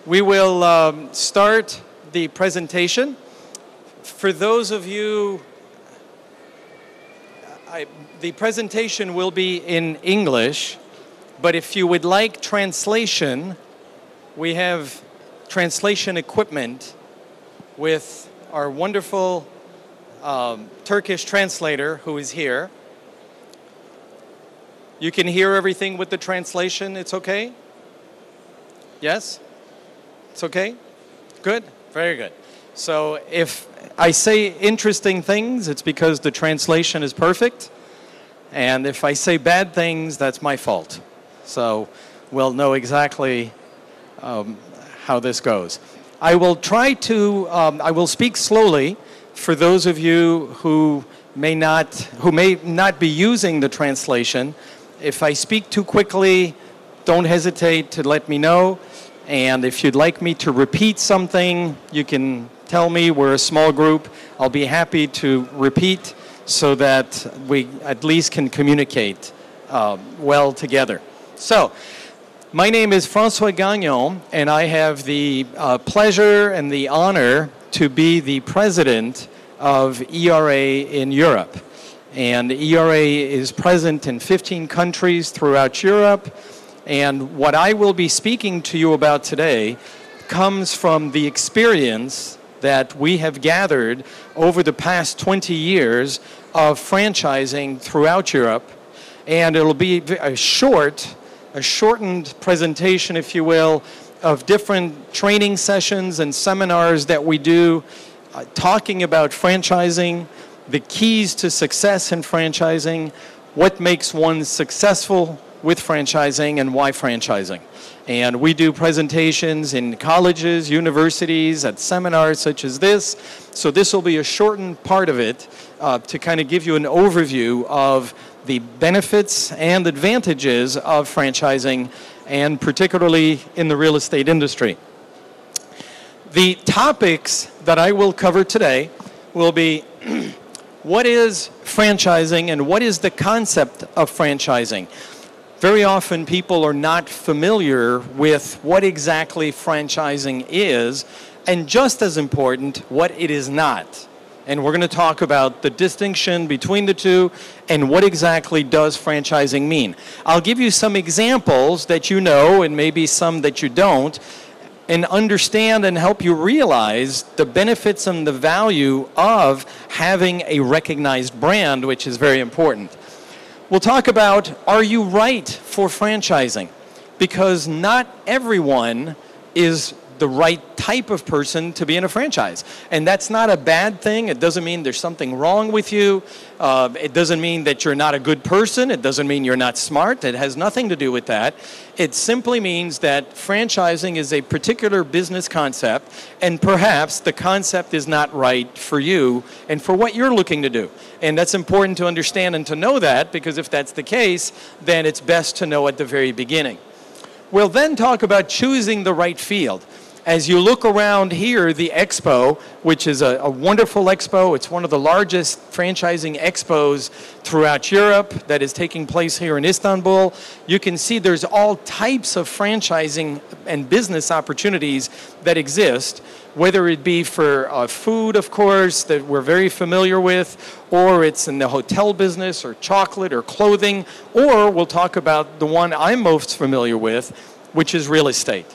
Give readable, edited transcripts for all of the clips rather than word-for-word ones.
We will start the presentation. For those of you, the presentation will be in English, but if you would like translation, we have translation equipment with our wonderful Turkish translator who is here. You can hear everything with the translation, it's okay? Yes? It's okay? Good? Very good. So if I say interesting things, it's because the translation is perfect. And if I say bad things, that's my fault. So we'll know exactly how this goes. I will try to, I will speak slowly for those of you who may not be using the translation. If I speak too quickly, don't hesitate to let me know. And if you'd like me to repeat something, you can tell me. We're a small group. I'll be happy to repeat so that we at least can communicate well together. So, my name is Francoise Gagnon, and I have the pleasure and the honor to be the president of ERA in Europe. And ERA is present in 15 countries throughout Europe. And what I will be speaking to you about today comes from the experience that we have gathered over the past 20 years of franchising throughout Europe. And it'll be a shortened presentation, if you will, of different training sessions and seminars that we do talking about franchising, the keys to success in franchising, what makes one successful with franchising and why franchising. And we do presentations in colleges, universities, at seminars such as this. So this will be a shortened part of it to kind of give you an overview of the benefits and advantages of franchising, and particularly in the real estate industry. The topics that I will cover today will be what is franchising and what is the concept of franchising? Very often people are not familiar with what exactly franchising is, and just as important, what it is not. And we're going to talk about the distinction between the two and what exactly does franchising mean. I'll give you some examples that you know and maybe some that you don't, and understand and help you realize the benefits and the value of having a recognized brand, which is very important. We'll talk about, are you right for franchising? Because not everyone is the right type of person to be in a franchise. And that's not a bad thing. It doesn't mean there's something wrong with you. It doesn't mean that you're not a good person. It doesn't mean you're not smart. It has nothing to do with that. It simply means that franchising is a particular business concept, and perhaps the concept is not right for you and for what you're looking to do. And that's important to understand and to know that, because if that's the case, then it's best to know at the very beginning. We'll then talk about choosing the right field. As you look around here, the expo, which is a wonderful expo, it's one of the largest franchising expos throughout Europe that is taking place here in Istanbul. You can see there's all types of franchising and business opportunities that exist, whether it be for food, of course, that we're very familiar with, or it's in the hotel business, or chocolate, or clothing, or we'll talk about the one I'm most familiar with, which is real estate.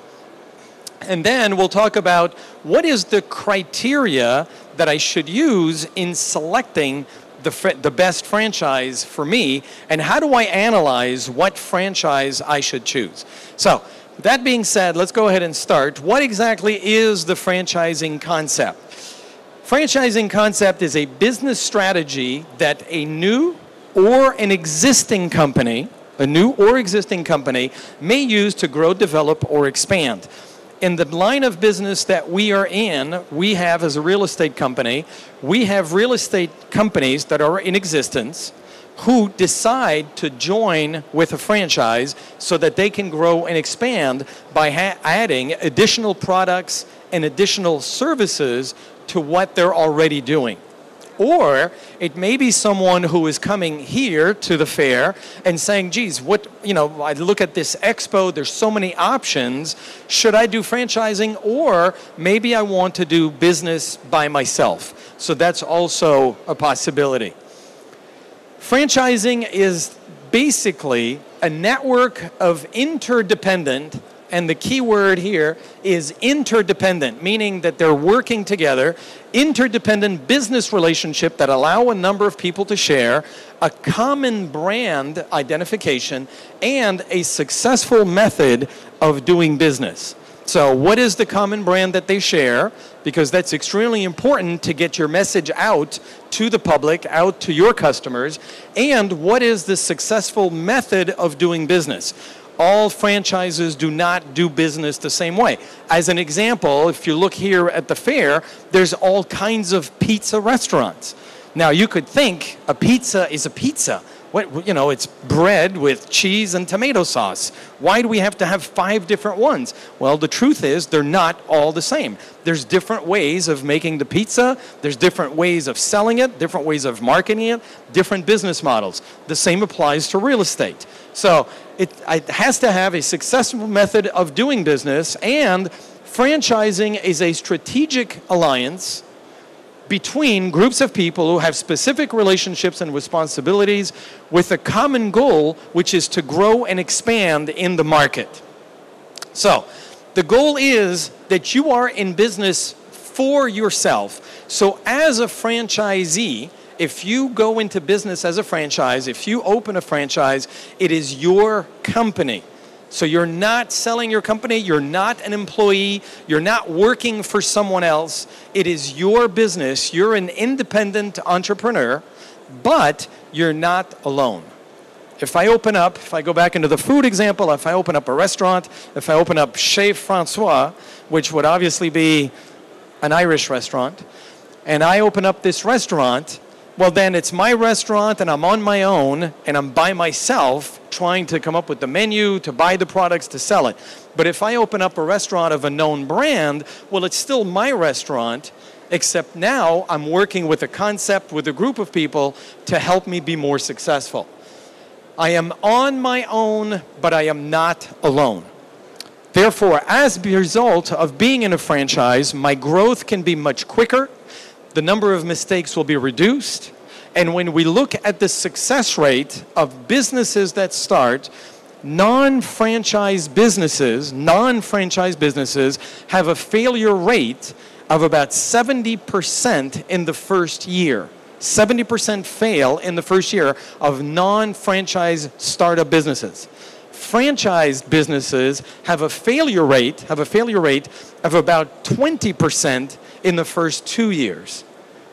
And then we'll talk about what is the criteria that I should use in selecting the best franchise for me, and how do I analyze what franchise I should choose. So, with that being said, let's go ahead and start. What exactly is the franchising concept? Franchising concept is a business strategy that a new or an existing company, may use to grow, develop, or expand. In the line of business that we are in, we have, as a real estate company, we have real estate companies that are in existence who decide to join with a franchise so that they can grow and expand by adding additional products and additional services to what they're already doing. Or it may be someone who is coming here to the fair and saying, geez, I look at this expo, there's so many options. Should I do franchising? Or maybe I want to do business by myself. So that's also a possibility. Franchising is basically a network of interdependent, and the key word here is interdependent, meaning that they're working together, interdependent business relationship that allow a number of people to share a common brand identification and a successful method of doing business. So what is the common brand that they share? Because that's extremely important to get your message out to the public, out to your customers. And what is the successful method of doing business? All franchises do not do business the same way. As an example, if you look here at the fair, there's all kinds of pizza restaurants. Now, you could think a pizza is a pizza. It's bread with cheese and tomato sauce. Why do we have to have 5 different ones? Well, the truth is they're not all the same. There's different ways of making the pizza. There's different ways of selling it, different ways of marketing it, different business models. The same applies to real estate. So it has to have a successful method of doing business, and franchising is a strategic alliance between groups of people who have specific relationships and responsibilities with a common goal, which is to grow and expand in the market. So the goal is that you are in business for yourself. So as a franchisee, if you go into business as a franchise, if you open a franchise, it is your company. So you're not selling your company, you're not an employee, you're not working for someone else. It is your business. You're an independent entrepreneur, but you're not alone. If I go back into the food example, if I open up a restaurant, if I open up Chez Francoise, which would obviously be an Irish restaurant, and I open up this restaurant, well, then it's my restaurant and I'm on my own and I'm by myself trying to come up with the menu, to buy the products, to sell it. But if I open up a restaurant of a known brand, well, it's still my restaurant, except now I'm working with a concept, with a group of people to help me be more successful. I am on my own, but I am not alone. Therefore, as a result of being in a franchise, my growth can be much quicker. The number of mistakes will be reduced. And when we look at the success rate of businesses that start, non-franchise businesses have a failure rate of about 70% in the first year. 70% fail in the first year of non-franchise startup businesses. Franchised businesses have a failure rate of about 20% in the first 2 years.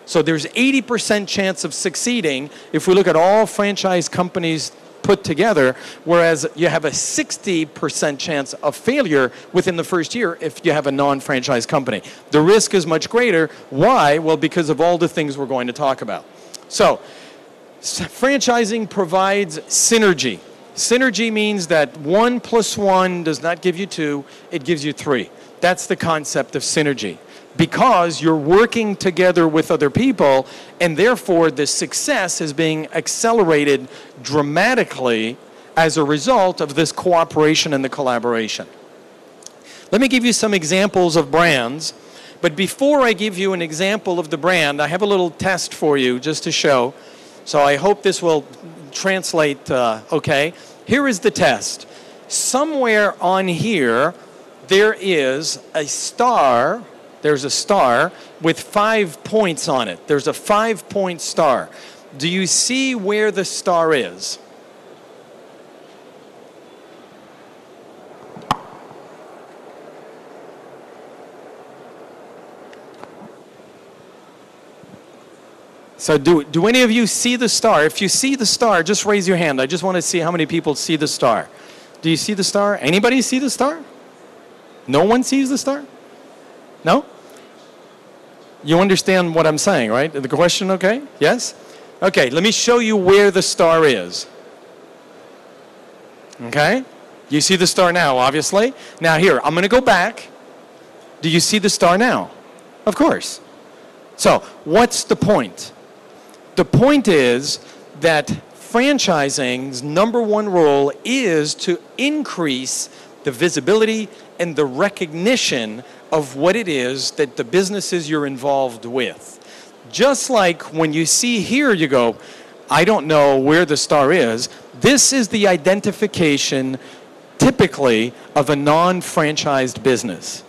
So there's 80% chance of succeeding if we look at all franchise companies put together, whereas you have a 60% chance of failure within the first year if you have a non-franchise company. The risk is much greater. Why? Well, because of all the things we're going to talk about. So franchising provides synergy. Synergy means that 1 + 1 does not give you 2, it gives you 3. That's the concept of synergy. Because you're working together with other people, and therefore the success is being accelerated dramatically as a result of this cooperation and the collaboration. Let me give you some examples of brands, but before I give you an example of the brand, I have a little test for you just to show. So I hope this will translate okay. Here is the test. Somewhere on here, there is a star. There's a star with 5 points on it. There's a 5-point star. Do you see where the star is? So do any of you see the star? If you see the star, just raise your hand. I just want to see how many people see the star. Do you see the star? Anybody see the star? No one sees the star? No? You understand what I'm saying, right? The question, okay? Yes? Okay, let me show you where the star is. Okay? You see the star now, obviously. Now here, I'm going to go back. Do you see the star now? Of course. So, what's the point? The point is that franchising's number one role is to increase the visibility and the recognition of what it is that the businesses you're involved with. Just like when you see here, you go, I don't know where the star is. This is the identification typically of a non-franchised business.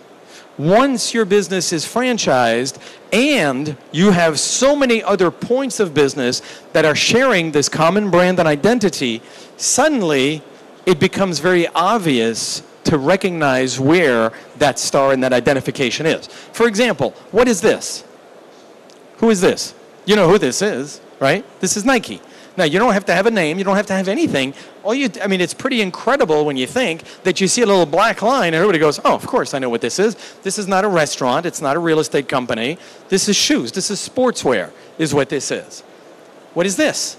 Once your business is franchised and you have so many other points of business that are sharing this common brand and identity, suddenly it becomes very obvious to recognize where that star and that identification is. For example, what is this? Who is this? You know who this is, right? This is Nike. Now, you don't have to have a name. You don't have to have anything. It's pretty incredible when you think that you see a little black line and everybody goes, oh, of course I know what this is. This is not a restaurant. It's not a real estate company. This is shoes. This is sportswear is what this is. What is this?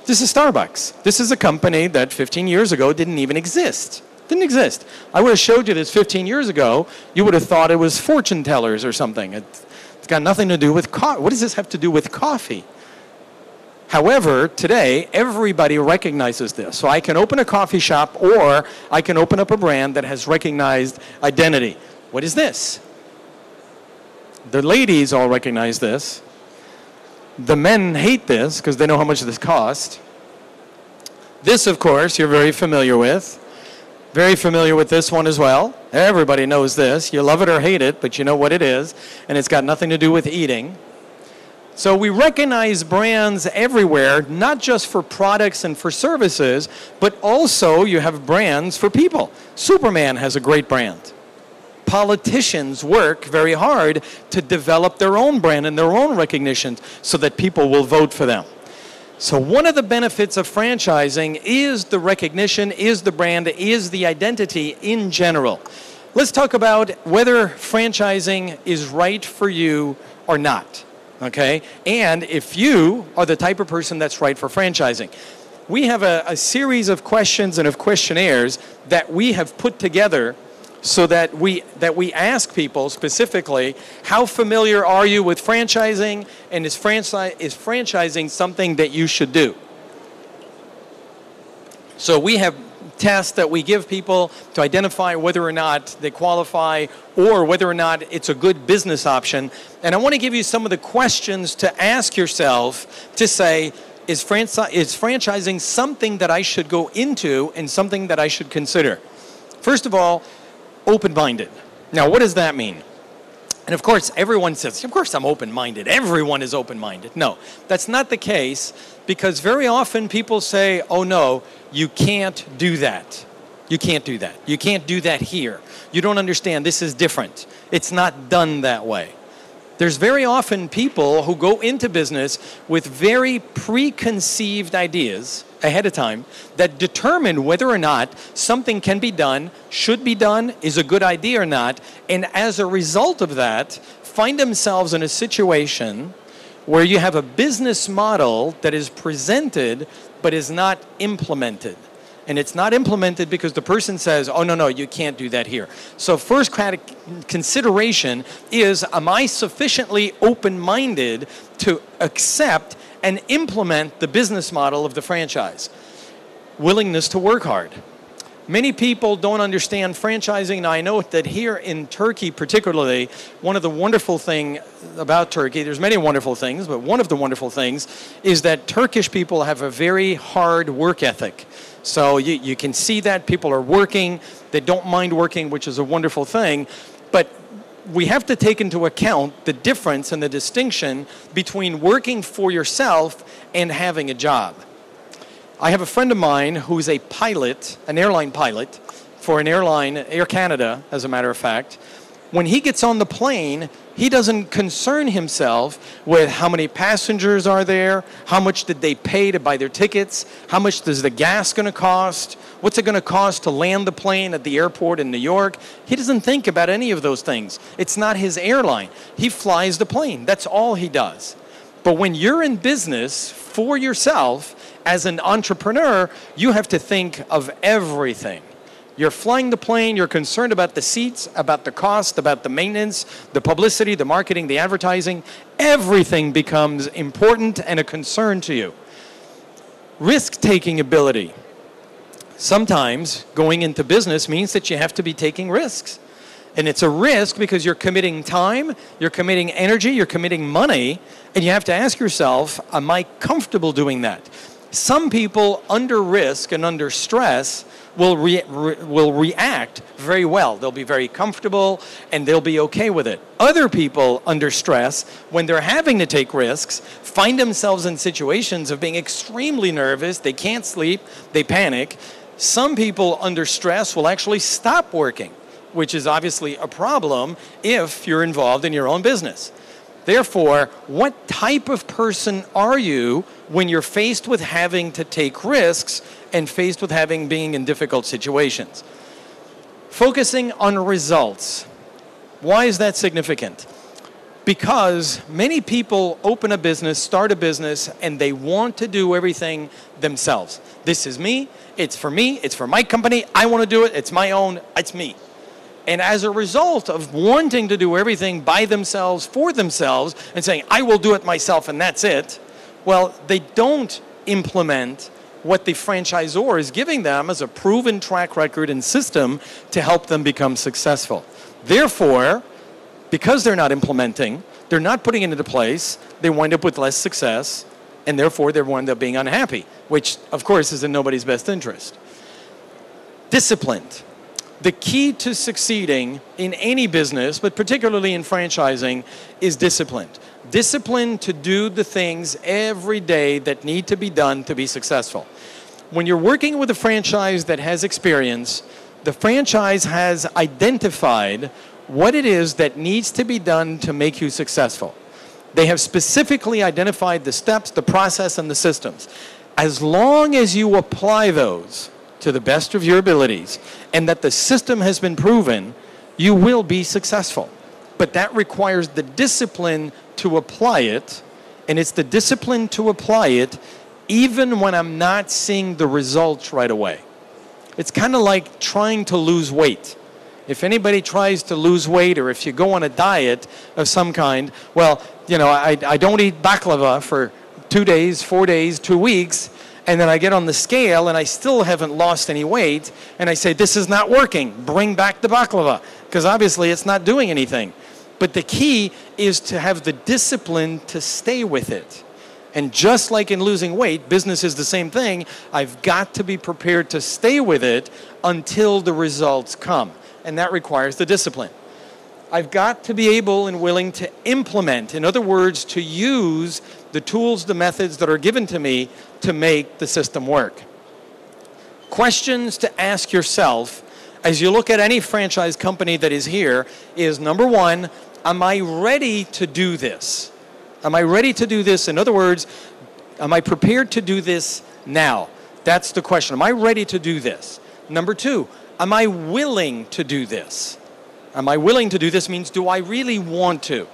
This is Starbucks. This is a company that 15 years ago didn't even exist. Didn't exist. I would have showed you this 15 years ago. You would have thought it was fortune tellers or something. It's got nothing to do with coffee. What does this have to do with coffee? However, today, everybody recognizes this. So I can open a coffee shop or I can open up a brand that has recognized identity. What is this? The ladies all recognize this. The men hate this because they know how much this costs. This, of course, you're very familiar with. Very familiar with this one as well. Everybody knows this. You love it or hate it, but you know what it is. And it's got nothing to do with eating. So we recognize brands everywhere, not just for products and for services, but also you have brands for people. Superman has a great brand. Politicians work very hard to develop their own brand and their own recognition so that people will vote for them. So one of the benefits of franchising is the recognition, is the brand, is the identity in general. Let's talk about whether franchising is right for you or not. Okay, and if you are the type of person that's right for franchising. We have a series of questions and of questionnaires that we have put together so that we ask people specifically, how familiar are you with franchising, and is franchising something that you should do? So we have tests that we give people to identify whether or not they qualify or whether or not it's a good business option. And I want to give you some of the questions to ask yourself to say, is franchising something that I should go into and something that I should consider? First of all, open-minded. Now, what does that mean? And of course, everyone says, of course I'm open-minded. Everyone is open-minded. No, that's not the case, because very often people say, oh no, you can't do that. You can't do that. You can't do that here. You don't understand. This is different. It's not done that way. There's very often people who go into business with very preconceived ideas ahead of time that determine whether or not something can be done, should be done, is a good idea or not, and as a result of that, find themselves in a situation where you have a business model that is presented but is not implemented. And it's not implemented because the person says, oh, no, you can't do that here. So first consideration is, am I sufficiently open-minded to accept and implement the business model of the franchise? Willingness to work hard. Many people don't understand franchising. Now, I know that here in Turkey particularly, one of the wonderful things about Turkey, there's many wonderful things, but one of the wonderful things is that Turkish people have a very hard work ethic. So you can see that people are working, they don't mind working, which is a wonderful thing. But we have to take into account the difference and the distinction between working for yourself and having a job. I have a friend of mine who's a pilot, an airline pilot, for an airline, Air Canada, as a matter of fact. When he gets on the plane, he doesn't concern himself with how many passengers are there, how much did they pay to buy their tickets, how much is the gas going to cost, what's it going to cost to land the plane at the airport in New York. He doesn't think about any of those things. It's not his airline. He flies the plane. That's all he does. But when you're in business for yourself, as an entrepreneur, you have to think of everything. You're flying the plane, you're concerned about the seats, about the cost, about the maintenance, the publicity, the marketing, the advertising. Everything becomes important and a concern to you. Risk-taking ability. Sometimes going into business means that you have to be taking risks. And it's a risk because you're committing time, you're committing energy, you're committing money, and you have to ask yourself, am I comfortable doing that? Some people under risk and under stress will react very well. They'll be very comfortable and they'll be okay with it. Other people under stress, when they're having to take risks, find themselves in situations of being extremely nervous, they can't sleep, they panic. Some people under stress will actually stop working, which is obviously a problem if you're involved in your own business. Therefore, what type of person are you when you're faced with having to take risks and faced with being in difficult situations? Focusing on results. Why is that significant? Because many people open a business, start a business, and they want to do everything themselves. This is me, it's for my company, I want to do it, it's my own, it's me. And as a result of wanting to do everything by themselves, for themselves, and saying, I will do it myself and that's it, well, they don't implement what the franchisor is giving them as a proven track record and system to help them become successful. Therefore, because they're not implementing, they're not putting it into place, they wind up with less success, and therefore they wind up being unhappy, which, of course, is in nobody's best interest. Disciplined. The key to succeeding in any business, but particularly in franchising, is discipline. Discipline to do the things every day that need to be done to be successful. When you're working with a franchise that has experience, the franchise has identified what it is that needs to be done to make you successful. They have specifically identified the steps, the process, and the systems. As long as you apply those to the best of your abilities, and that the system has been proven, you will be successful. But that requires the discipline to apply it, and it's the discipline to apply it even when I'm not seeing the results right away. It's kind of like trying to lose weight. If anybody tries to lose weight, or if you go on a diet of some kind, well, I don't eat baklava for 2 days, 4 days, 2 weeks, and then I get on the scale and I still haven't lost any weight, and I say, this is not working, bring back the baklava, because obviously it's not doing anything. But the key is to have the discipline to stay with it. And just like in losing weight, business is the same thing. I've got to be prepared to stay with it until the results come, and that requires the discipline. I've got to be able and willing to implement, in other words, to use the tools, the methods that are given to me to make the system work. Questions to ask yourself as you look at any franchise company that is here is, number one, am I ready to do this? Am I ready to do this? In other words, am I prepared to do this now? That's the question. Am I ready to do this? Number two, am I willing to do this? Am I willing to do this means, do I really want to?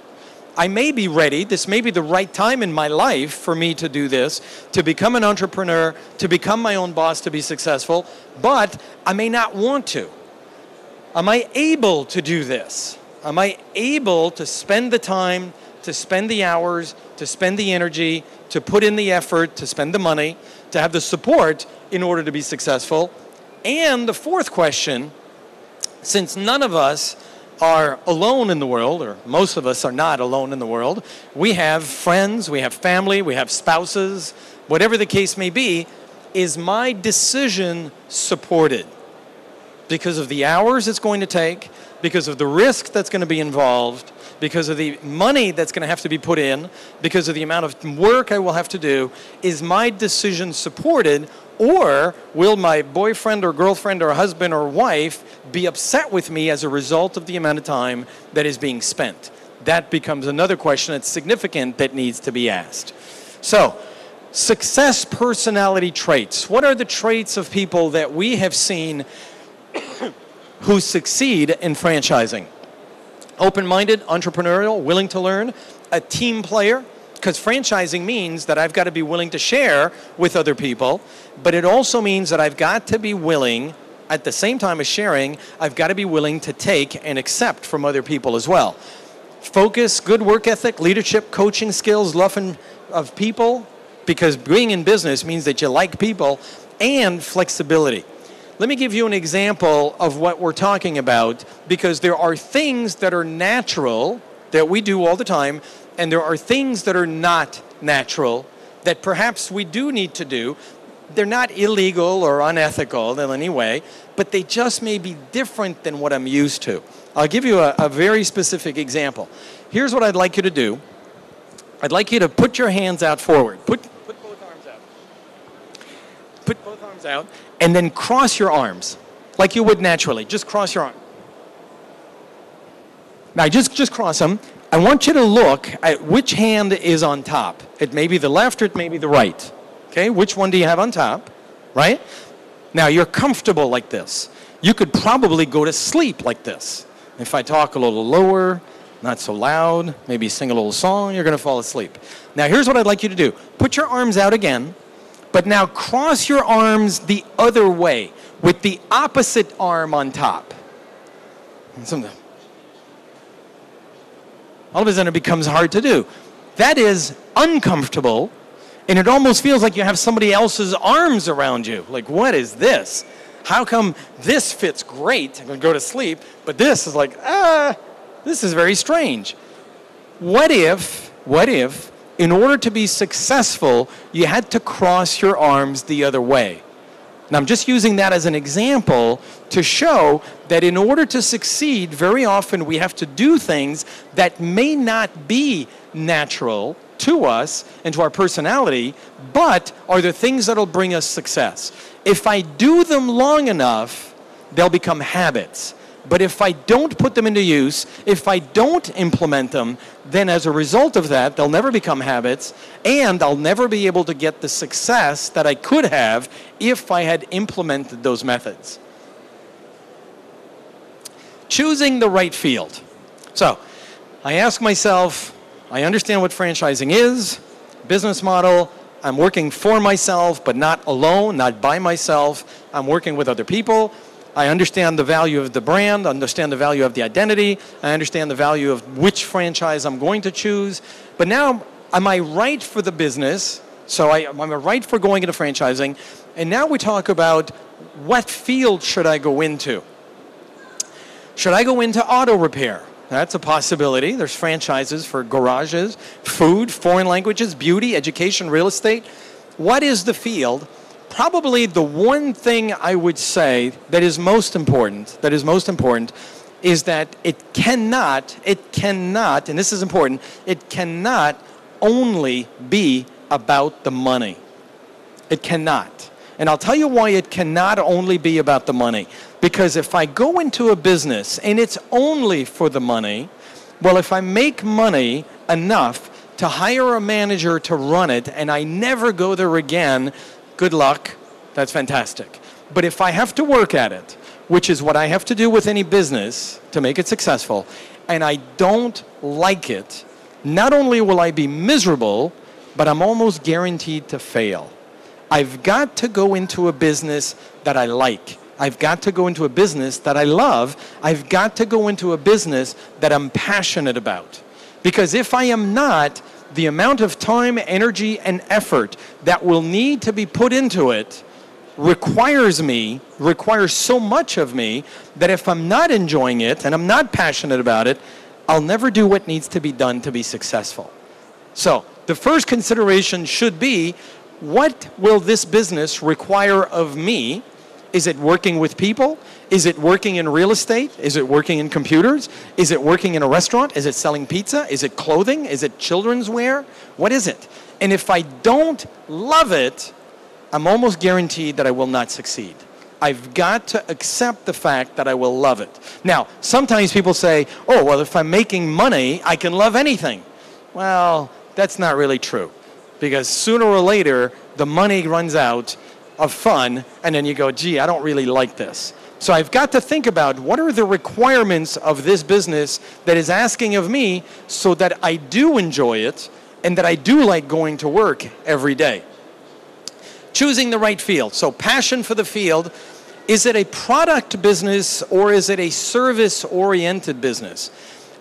I may be ready, this may be the right time in my life for me to do this, to become an entrepreneur, to become my own boss, to be successful, but I may not want to. Am I able to do this? Am I able to spend the time, to spend the hours, to spend the energy, to put in the effort, to spend the money, to have the support in order to be successful? And the fourth question, since none of us are alone in the world, or most of us are not alone in the world, we have friends, we have family, we have spouses, whatever the case may be, is my decision supported? Because of the hours it's going to take, because of the risk that's going to be involved, because of the money that's going to have to be put in, because of the amount of work I will have to do, is my decision supported? Or will my boyfriend or girlfriend or husband or wife be upset with me as a result of the amount of time that is being spent? That becomes another question that's significant that needs to be asked. So, success personality traits. What are the traits of people that we have seen who succeed in franchising? Open-minded, entrepreneurial, willing to learn, a team player, because franchising means that I've got to be willing to share with other people, but it also means that I've got to be willing at the same time as sharing, I've got to be willing to take and accept from other people as well. Focus, good work ethic, leadership, coaching skills, love of people, because being in business means that you like people, and flexibility. Let me give you an example of what we're talking about, because there are things that are natural that we do all the time, and there are things that are not natural that perhaps we do need to do. They're not illegal or unethical in any way, but they just may be different than what I'm used to. I'll give you a very specific example. Here's what I'd like you to do. I'd like you to put your hands out forward. Put both arms out. Put both arms out, and then cross your arms like you would naturally. Just cross your arm. Now, just cross them. I want you to look at which hand is on top. It may be the left or it may be the right. Okay, which one do you have on top, right? Now, you're comfortable like this. You could probably go to sleep like this. If I talk a little lower, not so loud, maybe sing a little song, you're going to fall asleep. Now, here's what I'd like you to do. Put your arms out again, but now cross your arms the other way with the opposite arm on top. All of a sudden, it becomes hard to do. That is uncomfortable, and it almost feels like you have somebody else's arms around you. Like, what is this? How come this fits great? I'm going to go to sleep, but this is like, this is very strange. What if, in order to be successful, you had to cross your arms the other way? And I'm just using that as an example to show that in order to succeed, very often we have to do things that may not be natural to us and to our personality, but are the things that will bring us success. If I do them long enough, they'll become habits. But if I don't put them into use, if I don't implement them, then as a result of that, they'll never become habits, and I'll never be able to get the success that I could have if I had implemented those methods. Choosing the right field. So, I ask myself, I understand what franchising is, business model. I'm working for myself, but not alone, not by myself. I'm working with other people. I understand the value of the brand, understand the value of the identity, I understand the value of which franchise I'm going to choose. But now, am I right for the business? So am I right for going into franchising? And now we talk about what field should I go into? Should I go into auto repair? That's a possibility. There's franchises for garages, food, foreign languages, beauty, education, real estate. What is the field? Probably the one thing I would say that is most important, is that it cannot, and this is important, it cannot only be about the money. It cannot. And I'll tell you why it cannot only be about the money. Because if I go into a business and it's only for the money, well, if I make money enough to hire a manager to run it and I never go there again, good luck, that's fantastic. But if I have to work at it, which is what I have to do with any business to make it successful, and I don't like it, not only will I be miserable, but I'm almost guaranteed to fail. I've got to go into a business that I like. I've got to go into a business that I love. I've got to go into a business that I'm passionate about. Because if I am not, the amount of time, energy, and effort that will need to be put into it requires so much of me that if I'm not enjoying it and I'm not passionate about it, I'll never do what needs to be done to be successful. So the first consideration should be, what will this business require of me? Is it working with people? Is it working in real estate? Is it working in computers? Is it working in a restaurant? Is it selling pizza? Is it clothing? Is it children's wear? What is it? And if I don't love it, I'm almost guaranteed that I will not succeed. I've got to accept the fact that I will love it. Now, sometimes people say, oh, well, if I'm making money, I can love anything. Well, that's not really true. Because sooner or later, the money runs out of fun, and then you go, gee, I don't really like this. So I've got to think about what are the requirements of this business that is asking of me so that I do enjoy it and that I do like going to work every day. Choosing the right field. So passion for the field. Is it a product business or is it a service-oriented business?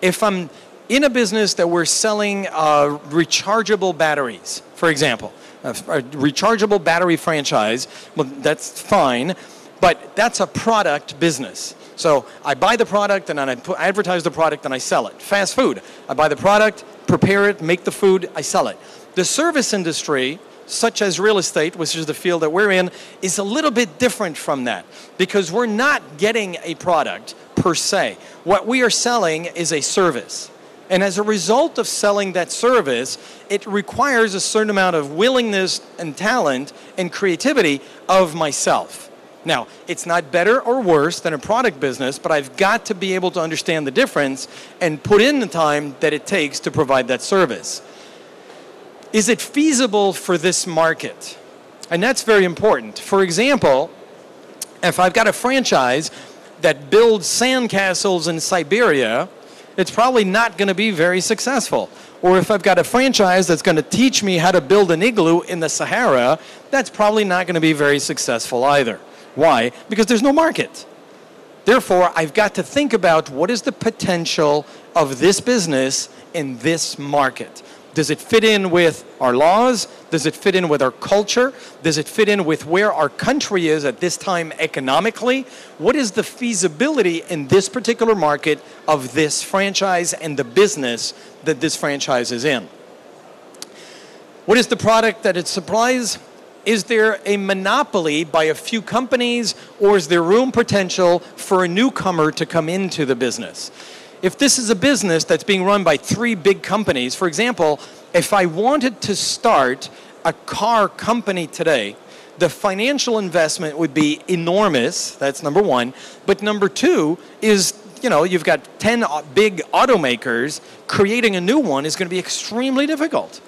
If I'm in a business that we're selling rechargeable batteries, for example, a rechargeable battery franchise, well, that's fine, but that's a product business. So I buy the product and then I advertise the product and I sell it. Fast food, I buy the product, prepare it, make the food, I sell it. The service industry, such as real estate, which is the field that we're in, is a little bit different from that because we're not getting a product per se. What we are selling is a service. And as a result of selling that service, it requires a certain amount of willingness and talent and creativity of myself. Now, it's not better or worse than a product business, but I've got to be able to understand the difference and put in the time that it takes to provide that service. Is it feasible for this market? And that's very important. For example, if I've got a franchise that builds sandcastles in Siberia, it's probably not going to be very successful. Or if I've got a franchise that's going to teach me how to build an igloo in the Sahara, that's probably not going to be very successful either. Why? Because there's no market. Therefore, I've got to think about what is the potential of this business in this market. Does it fit in with our laws? Does it fit in with our culture? Does it fit in with where our country is at this time economically? What is the feasibility in this particular market of this franchise and the business that this franchise is in? What is the product that it supplies? Is there a monopoly by a few companies, or is there room potential for a newcomer to come into the business? If this is a business that's being run by 3 big companies, for example, if I wanted to start a car company today, the financial investment would be enormous. That's number one. But number two is, you've got 10 big automakers. Creating a new one is going to be extremely difficult.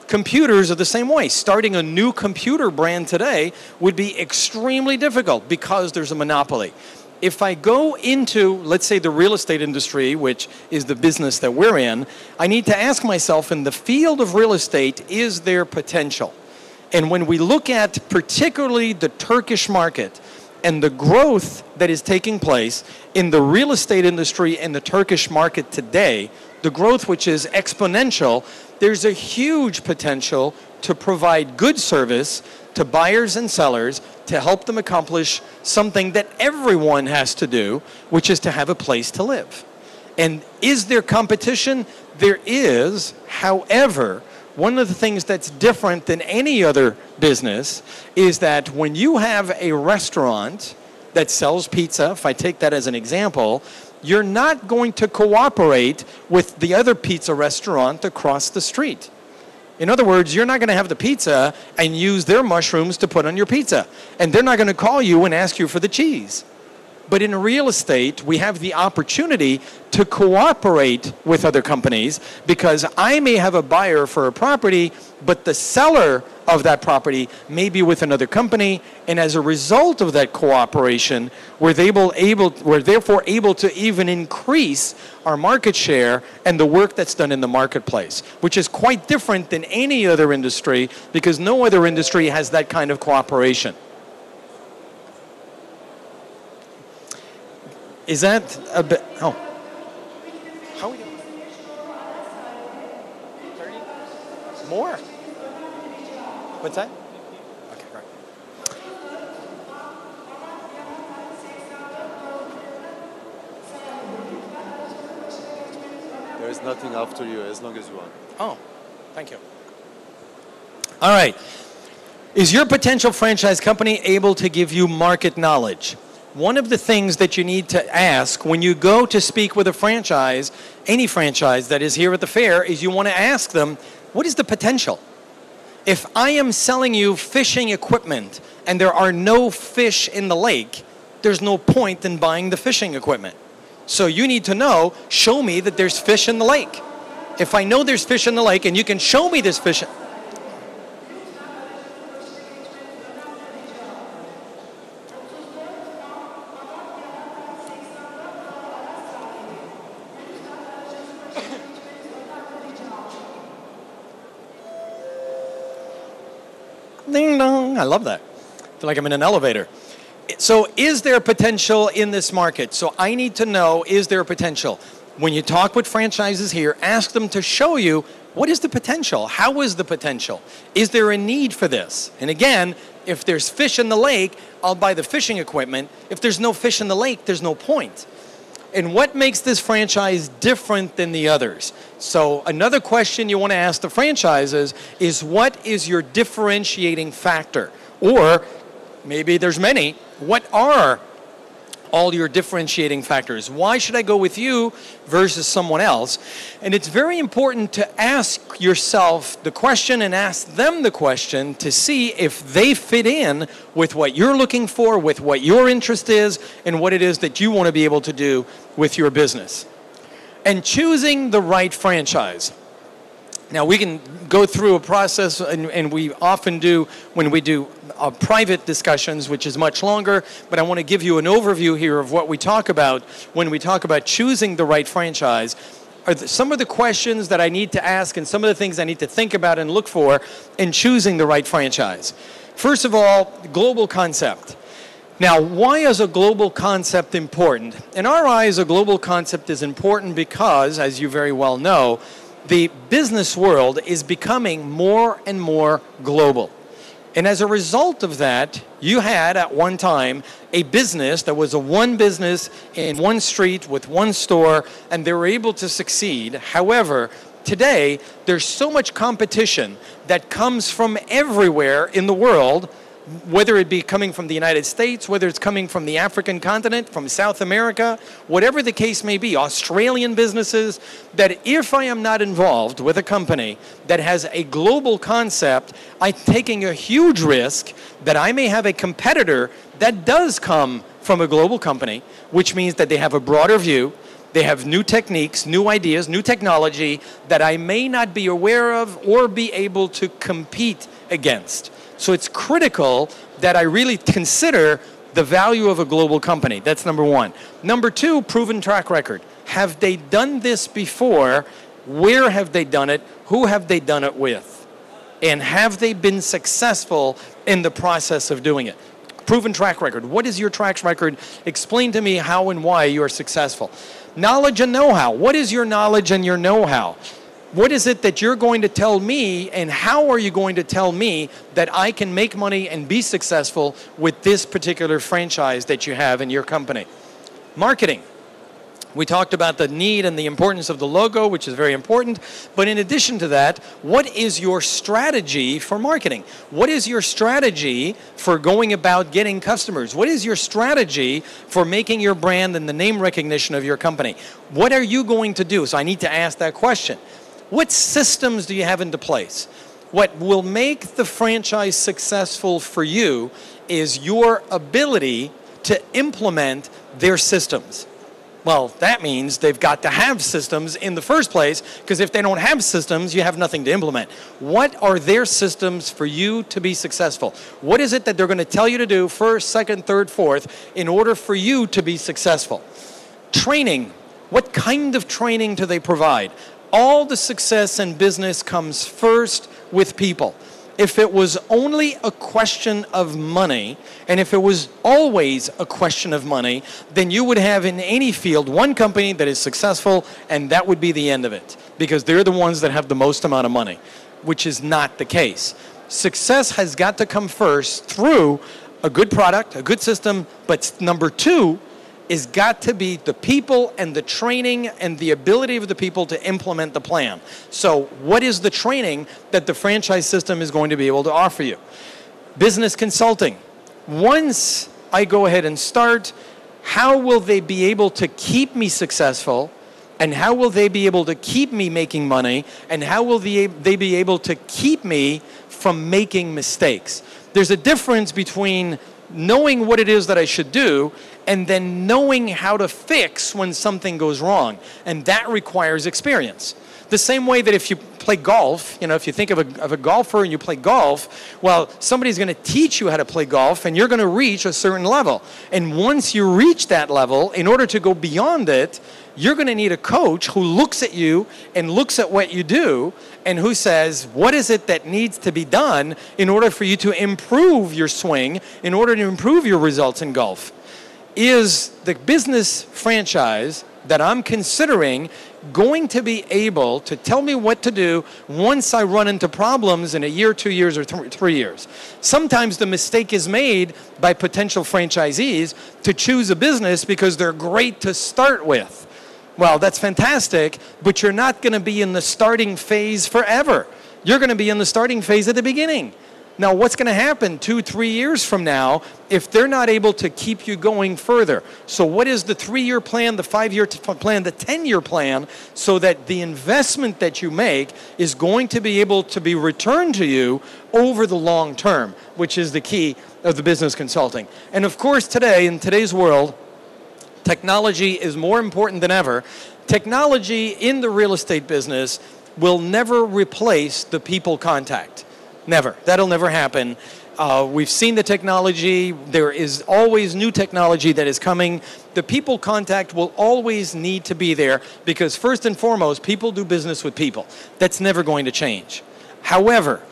Computers are the same way. Starting a new computer brand today would be extremely difficult because there's a monopoly. If I go into, let's say, the real estate industry, which is the business that we're in, I need to ask myself, in the field of real estate, is there potential? And when we look at particularly the Turkish market and the growth that is taking place in the real estate industry in the Turkish market today, the growth which is exponential, there's a huge potential to provide good service to buyers and sellers to help them accomplish something that everyone has to do, which is to have a place to live. And is there competition? There is. However, one of the things that's different than any other business is that when you have a restaurant that sells pizza, if I take that as an example, you're not going to cooperate with the other pizza restaurant across the street. In other words, you're not going to have the pizza and use their mushrooms to put on your pizza. And they're not going to call you and ask you for the cheese. But in real estate, we have the opportunity to cooperate with other companies because I may have a buyer for a property, but the seller of that property may be with another company. And as a result of that cooperation, we're therefore able to even increase our market share and the work that's done in the marketplace, which is quite different than any other industry because no other industry has that kind of cooperation. Is that a bit? Oh. How are we doing? 30? More? What's that? Okay, right. There is nothing after you as long as you want. Oh, thank you. All right. Is your potential franchise company able to give you market knowledge? One of the things that you need to ask when you go to speak with a franchise, any franchise that is here at the fair, is you want to ask them, what is the potential? If I am selling you fishing equipment and there are no fish in the lake, there's no point in buying the fishing equipment. So you need to know, show me that there's fish in the lake. If I know there's fish in the lake and you can show me this fish. Ding dong. I love that. I feel like I'm in an elevator. So is there potential in this market? So I need to know, is there potential? When you talk with franchises here, ask them to show you, what is the potential? How is the potential? Is there a need for this? And again, if there's fish in the lake, I'll buy the fishing equipment. If there's no fish in the lake, there's no point. And what makes this franchise different than the others? So another question you want to ask the franchises is, what is your differentiating factor? Or maybe there's many. What are all your differentiating factors? Why should I go with you versus someone else? And it's very important to ask yourself the question and ask them the question to see if they fit in with what you're looking for, with what your interest is, and what it is that you want to be able to do with your business. And choosing the right franchise. Now, we can go through a process, and we often do when we do private discussions, which is much longer, but I want to give you an overview here of what we talk about when we talk about choosing the right franchise. Some of the questions that I need to ask and some of the things I need to think about and look for in choosing the right franchise. First of all, global concept. Now, why is a global concept important? In our eyes, a global concept is important because, as you very well know, the business world is becoming more and more global. And as a result of that, you had at one time a business that was a one business in one street with one store, and they were able to succeed. However, today, there's so much competition that comes from everywhere in the world, whether it be coming from the United States, whether it's coming from the African continent, from South America, whatever the case may be, Australian businesses, that if I am not involved with a company that has a global concept, I'm taking a huge risk that I may have a competitor that does come from a global company, which means that they have a broader view, they have new techniques, new ideas, new technology that I may not be aware of or be able to compete against. So it's critical that I really consider the value of a global company. That's number one. Number two, proven track record. Have they done this before? Where have they done it? Who have they done it with? And have they been successful in the process of doing it? Proven track record. What is your track record? Explain to me how and why you are successful. Knowledge and know-how. What is your knowledge and your know-how? What is it that you're going to tell me, and how are you going to tell me that I can make money and be successful with this particular franchise that you have in your company? Marketing. We talked about the need and the importance of the logo, which is very important. But in addition to that, what is your strategy for marketing? What is your strategy for going about getting customers? What is your strategy for making your brand and the name recognition of your company? What are you going to do? So I need to ask that question. What systems do you have into place? What will make the franchise successful for you is your ability to implement their systems. Well, that means they've got to have systems in the first place, because if they don't have systems, you have nothing to implement. What are their systems for you to be successful? What is it that they're going to tell you to do first, second, third, fourth in order for you to be successful? Training. What kind of training do they provide? All the success in business comes first with people. If it was only a question of money, and if it was always a question of money, then you would have in any field one company that is successful, and that would be the end of it, because they're the ones that have the most amount of money, which is not the case. Success has got to come first through a good product, a good system, but number two is got to be the people and the training and the ability of the people to implement the plan. So what is the training that the franchise system is going to be able to offer you? Business consulting. Once I go ahead and start, how will they be able to keep me successful? And how will they be able to keep me making money? And how will they be able to keep me from making mistakes? There's a difference between knowing what it is that I should do and then knowing how to fix when something goes wrong. And that requires experience. The same way that if you play golf, if you think of a golfer and you play golf, well, somebody's going to teach you how to play golf, and you're going to reach a certain level. And once you reach that level, in order to go beyond it, you're going to need a coach who looks at you and looks at what you do and who says, what is it that needs to be done in order for you to improve your swing, in order to improve your results in golf? Is the business franchise that I'm considering going to be able to tell me what to do once I run into problems in a year, 2 years, or 3 years? Sometimes the mistake is made by potential franchisees to choose a business because they're great to start with. Well, that's fantastic, but you're not going to be in the starting phase forever. You're going to be in the starting phase at the beginning. Now, what's going to happen 2, 3 years from now if they're not able to keep you going further? So what is the 3-year plan, the 5-year plan, the 10-year plan, so that the investment that you make is going to be able to be returned to you over the long term, which is the key of the business consulting. And of course, today, in today's world, technology is more important than ever. Technology in the real estate business will never replace the people contact. Never. That'll never happen. We've seen the technology. There is always new technology that is coming. The people contact will always need to be there because first and foremost, people do business with people. That's never going to change. However,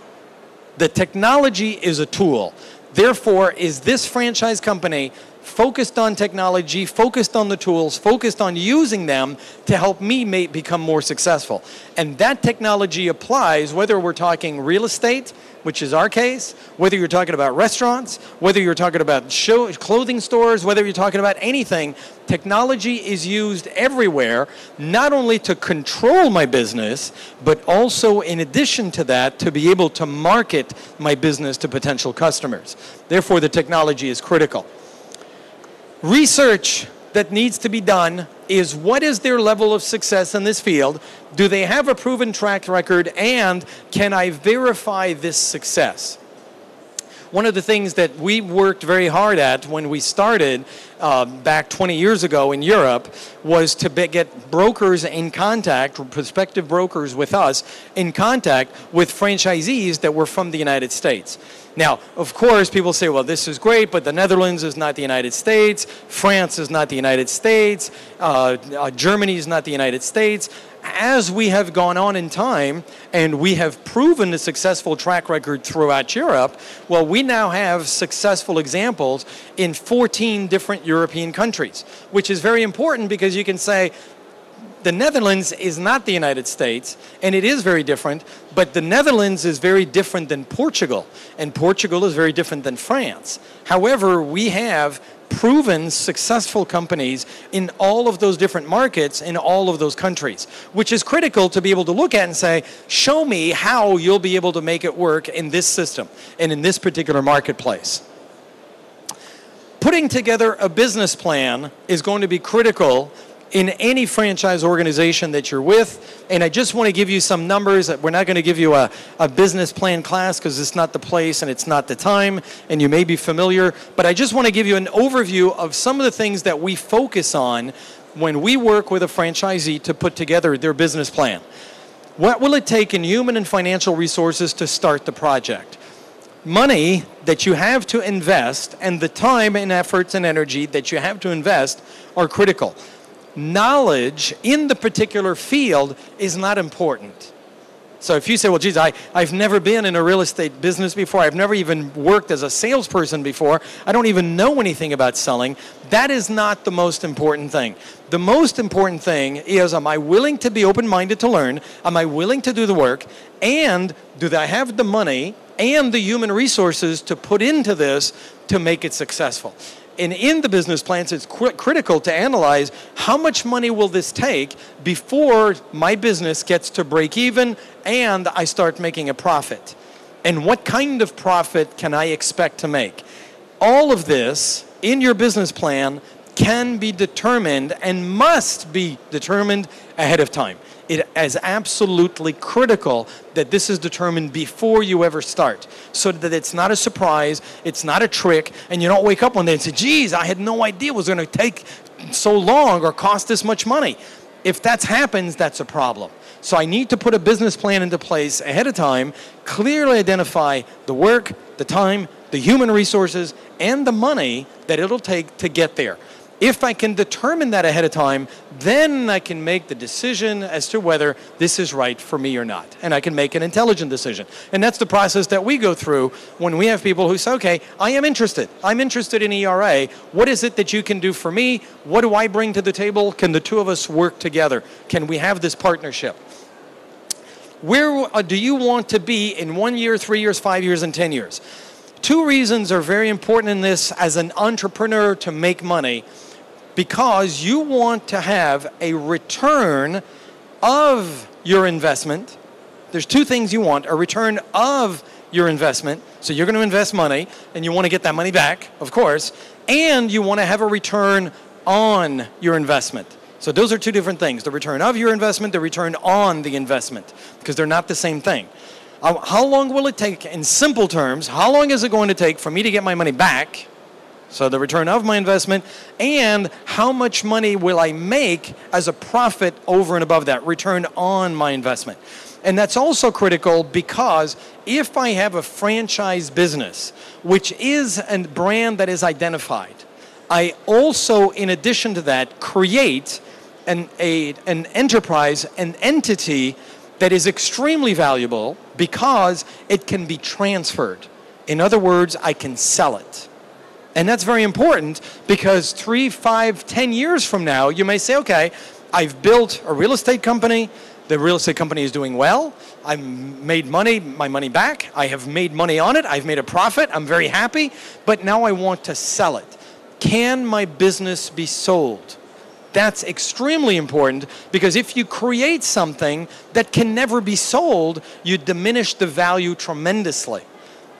the technology is a tool. Therefore, is this franchise company focused on technology, focused on the tools, focused on using them to help me become more successful? And that technology applies whether we're talking real estate, which is our case, whether you're talking about restaurants, whether you're talking about clothing stores, whether you're talking about anything. Technology is used everywhere, not only to control my business, but also in addition to that, to be able to market my business to potential customers. Therefore, the technology is critical. Research that needs to be done is what is their level of success in this field? Do they have a proven track record, and can I verify this success? One of the things that we worked very hard at when we started back 20 years ago in Europe was to get brokers in contact, prospective brokers with us, in contact with franchisees that were from the United States. Now, of course, people say, well, this is great, but the Netherlands is not the United States, France is not the United States, Germany is not the United States. As we have gone on in time and we have proven a successful track record throughout Europe, well, we now have successful examples in 14 different European countries, which is very important because you can say, the Netherlands is not the United States, and it is very different, but the Netherlands is very different than Portugal, and Portugal is very different than France. However, we have proven successful companies in all of those different markets in all of those countries, which is critical to be able to look at and say, show me how you'll be able to make it work in this system and in this particular marketplace. Putting together a business plan is going to be critical in any franchise organization that you're with. And I just want to give you some numbers. We're not going to give you a business plan class because it's not the place and it's not the time, and you may be familiar. But I just want to give you an overview of some of the things that we focus on when we work with a franchisee to put together their business plan. What will it take in human and financial resources to start the project? Money that you have to invest and the time and efforts and energy that you have to invest are critical. Knowledge in the particular field is not important. So if you say, well, geez, I've never been in a real estate business before, I've never even worked as a salesperson before, I don't even know anything about selling, that is not the most important thing. The most important thing is, am I willing to be open-minded to learn? Am I willing to do the work? And do I have the money and the human resources to put into this to make it successful? And in the business plans, it's critical to analyze how much money will this take before my business gets to break even and I start making a profit. And what kind of profit can I expect to make? All of this in your business plan can be determined and must be determined ahead of time. It is absolutely critical that this is determined before you ever start, so that it's not a surprise, it's not a trick, and you don't wake up one day and say, geez, I had no idea it was going to take so long or cost this much money. If that happens, that's a problem. So I need to put a business plan into place ahead of time, clearly identify the work, the time, the human resources, and the money that it'll take to get there. If I can determine that ahead of time, then I can make the decision as to whether this is right for me or not. And I can make an intelligent decision. And that's the process that we go through when we have people who say, okay, I am interested. I'm interested in ERA. What is it that you can do for me? What do I bring to the table? Can the two of us work together? Can we have this partnership? Where do you want to be in 1 year, 3 years, 5 years, and 10 years? Two reasons are very important in this as an entrepreneur to make money, because you want to have a return of your investment. There's two things you want: a return of your investment. So you're going to invest money and you want to get that money back, of course, and you want to have a return on your investment. So those are two different things: the return of your investment, the return on the investment, because they're not the same thing. How long will it take, in simple terms, how long is it going to take for me to get my money back? So the return of my investment, and how much money will I make as a profit over and above that, return on my investment. And that's also critical because if I have a franchise business, which is a brand that is identified, I also, in addition to that, create an enterprise, an entity that is extremely valuable because it can be transferred. In other words, I can sell it. And that's very important because 3, 5, 10 years from now, you may say, okay, I've built a real estate company. The real estate company is doing well. I've made money, my money back. I have made money on it. I've made a profit. I'm very happy. But now I want to sell it. Can my business be sold? That's extremely important because if you create something that can never be sold, you diminish the value tremendously.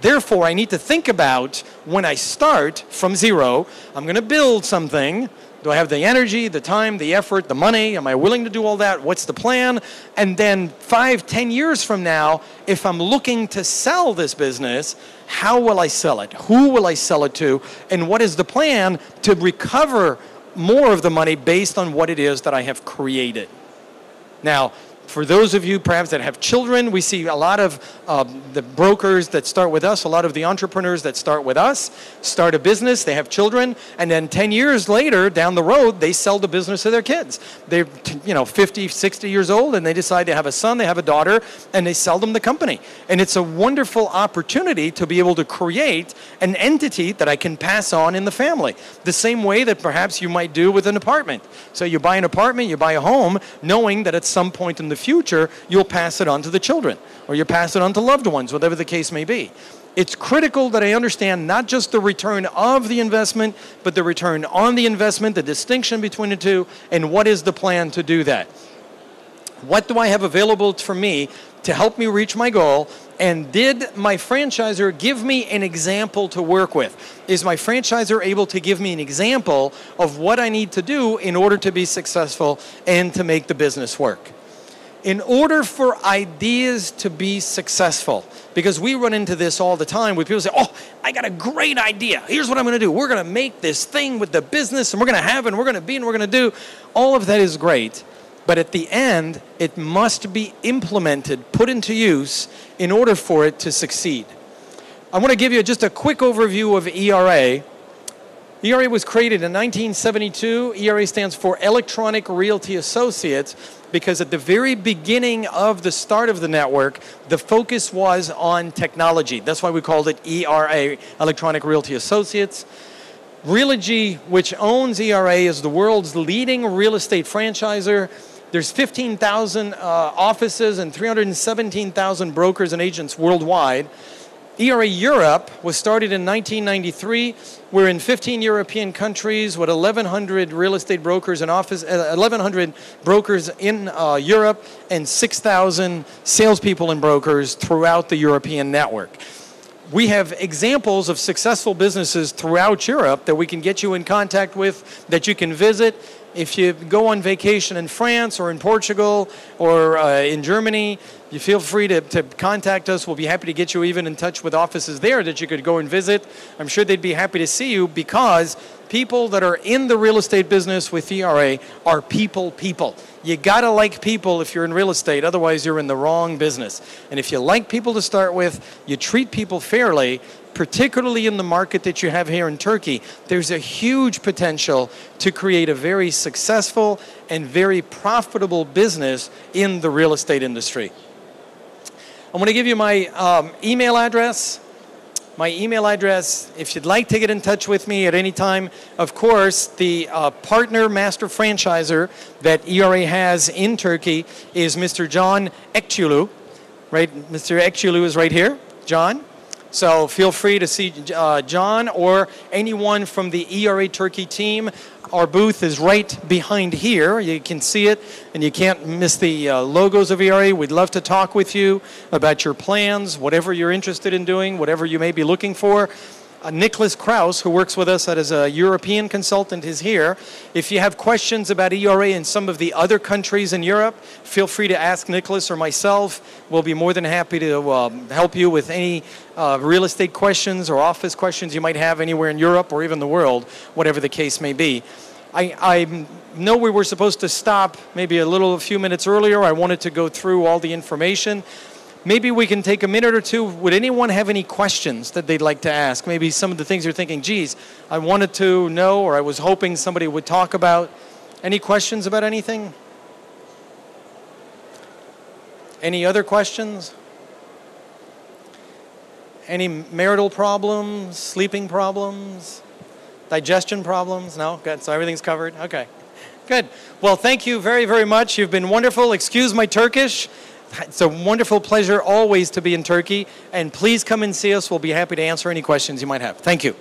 Therefore, I need to think about when I start from zero, I'm going to build something. Do I have the energy, the time, the effort, the money? Am I willing to do all that? What's the plan? And then 5, 10 years from now, if I'm looking to sell this business, how will I sell it? Who will I sell it to? And what is the plan to recover more of the money based on what it is that I have created? Now, for those of you perhaps that have children, we see a lot of the brokers that start with us, a lot of the entrepreneurs that start with us, start a business, they have children, and then 10 years later, down the road, they sell the business to their kids. They're 50, 60 years old, and they decide they have a son, they have a daughter, and they sell them the company. And it's a wonderful opportunity to be able to create an entity that I can pass on in the family, the same way that perhaps you might do with an apartment. So you buy an apartment, you buy a home, knowing that at some point in the future, you'll pass it on to the children, or you pass it on to loved ones, whatever the case may be. It's critical that I understand not just the return of the investment, but the return on the investment, the distinction between the two, and what is the plan to do that. What do I have available for me to help me reach my goal? And did my franchisor give me an example to work with? Is my franchisor able to give me an example of what I need to do in order to be successful and to make the business work? In order for ideas to be successful, because we run into this all the time with people say, oh, I got a great idea. Here's what I'm going to do. We're going to make this thing with the business, and we're going to have it, and we're going to be, and we're going to do. All of that is great. But at the end, it must be implemented, put into use in order for it to succeed. I want to give you just a quick overview of ERA. ERA was created in 1972. ERA stands for Electronic Realty Associates, because at the very beginning of the start of the network, the focus was on technology. That's why we called it ERA, Electronic Realty Associates. Realogy, which owns ERA, is the world's leading real estate franchisor. There's 15,000 offices and 317,000 brokers and agents worldwide. ERA Europe was started in 1993. We're in 15 European countries with 1,100 real estate brokers and 1,100 brokers in Europe, and 6,000 salespeople and brokers throughout the European network. We have examples of successful businesses throughout Europe that we can get you in contact with, that you can visit. If you go on vacation in France or in Portugal or in Germany, you feel free to contact us. We'll be happy to get you even in touch with offices there that you could go and visit. I'm sure they'd be happy to see you, because people that are in the real estate business with ERA are people. You gotta like people if you're in real estate, otherwise you're in the wrong business. And if you like people to start with, you treat people fairly, particularly in the market that you have here in Turkey, there's a huge potential to create a very successful and very profitable business in the real estate industry. I'm going to give you my email address. My email address, if you'd like to get in touch with me at any time, of course, the partner master franchisor that ERA has in Turkey is Mr. John Ekçulu, right? Mr. Ekçulu is right here, John. So feel free to see John or anyone from the ERA Turkey team. Our booth is right behind here. You can see it, and you can't miss the logos of ERA. We'd love to talk with you about your plans, whatever you're interested in doing, whatever you may be looking for. Nicholas Kraus, who works with us as a European consultant, is here. If you have questions about ERA in some of the other countries in Europe, feel free to ask Nicholas or myself. We'll be more than happy to help you with any real estate questions or office questions you might have anywhere in Europe or even the world, whatever the case may be. I know we were supposed to stop maybe a few minutes earlier. I wanted to go through all the information. Maybe we can take a minute or two. Would anyone have any questions that they'd like to ask? Maybe some of the things you're thinking, geez, I wanted to know, or I was hoping somebody would talk about. Any questions about anything? Any other questions? Any marital problems, sleeping problems, digestion problems? No? Good. So everything's covered? Okay. Good. Well, thank you very, very much. You've been wonderful. Excuse my Turkish. It's a wonderful pleasure always to be in Turkey, and please come and see us. We'll be happy to answer any questions you might have. Thank you.